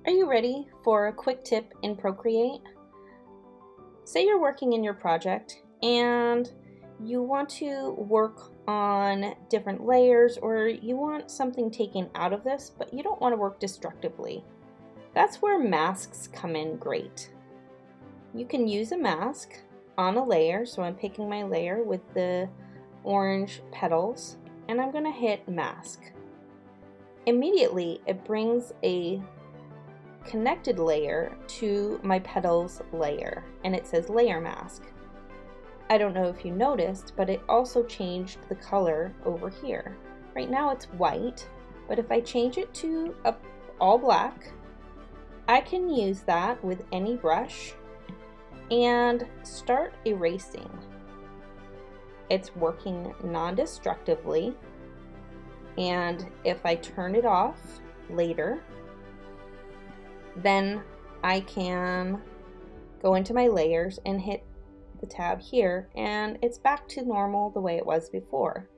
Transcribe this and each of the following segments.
Are you ready for a quick tip in Procreate? Say you're working in your project and you want to work on different layers, or you want something taken out of this, but you don't want to work destructively. That's where masks come in great. You can use a mask on a layer, so I'm picking my layer with the orange petals, and I'm going to hit mask. Immediately, it brings a connected layer to my petals layer, and it says layer mask. I don't know if you noticed, but it also changed the color over here. Right now it's white, but if I change it to all black, I can use that with any brush and start erasing. It's working non-destructively, and if I turn it off later, then I can go into my layers and hit the tab here, and it's back to normal the way it was before.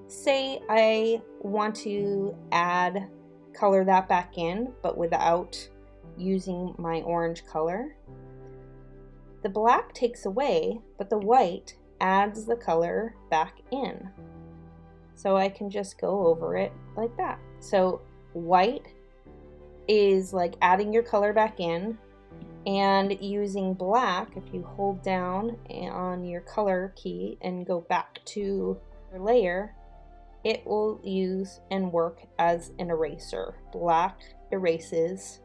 Say I want to color that back in, but without using my orange color. The black takes away, but the white adds the color back in. So I can just go over it like that. So white is like adding your color back in, and using black, if you hold down on your color key and go back to your layer, it will use and work as an eraser. Black erases,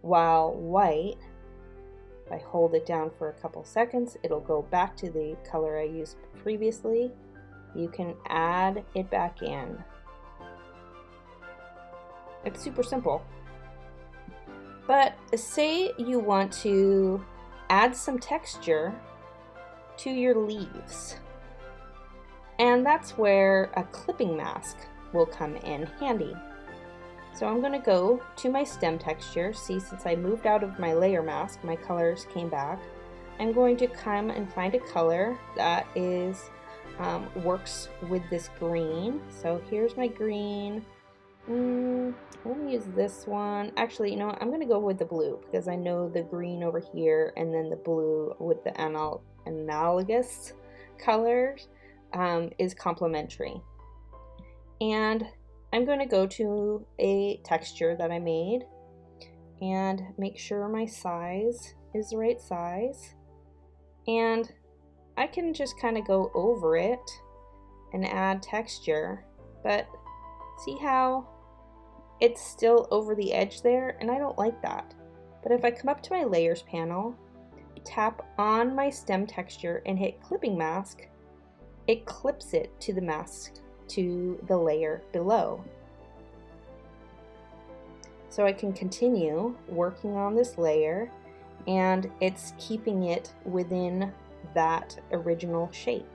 while white, if I hold it down for a couple seconds, it'll go back to the color I used previously. You can add it back in. It's super simple. But say you want to add some texture to your leaves, and that's where a clipping mask will come in handy. So I'm going to go to my stem texture. See, since I moved out of my layer mask, my colors came back. I'm going to come and find a color that works with this green. So here's my green. I'm going to use this one. Actually, you know what? I'm going to go with the blue because I know the green over here and then the blue with the analogous colors is complementary. And I'm going to go to a texture that I made and make sure my size is the right size. And I can just kind of go over it and add texture, but see how it's still over the edge there, and I don't like that. But if I come up to my layers panel, tap on my stem texture and hit clipping mask, it clips it to the mask to the layer below. So I can continue working on this layer, and it's keeping it within that original shape.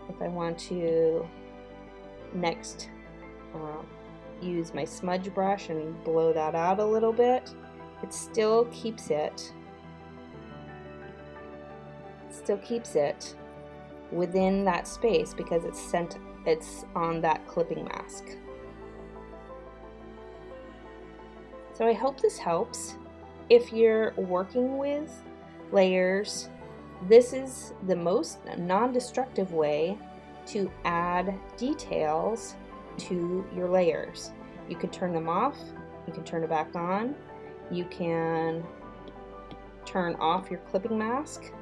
If I want to next use my smudge brush and blow that out a little bit, it still keeps it within that space because it's on that clipping mask. So I hope this helps. If you're working with layers, this is the most non-destructive way to add details to your layers. You can turn them off, you can turn it back on, you can turn off your clipping mask,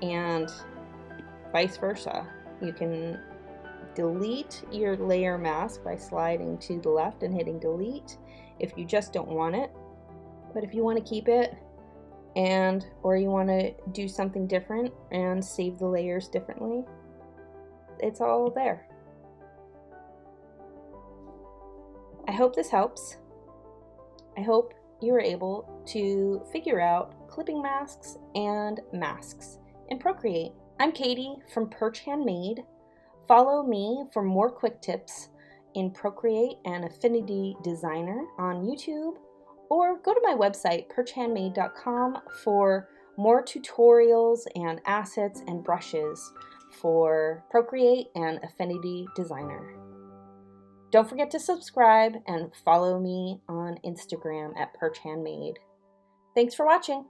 and vice versa. You can delete your layer mask by sliding to the left and hitting delete if you just don't want it. But if you want to keep it, or you want to do something different and save the layers differently, it's all there. I hope this helps. I hope you are able to figure out clipping masks and masks in Procreate. I'm Katie from Perch Handmade. Follow me for more quick tips in Procreate and Affinity Designer on YouTube, or go to my website, perchhandmade.com, for more tutorials and assets and brushes for Procreate and Affinity Designer. Don't forget to subscribe and follow me on Instagram at Perch Handmade. Thanks for watching.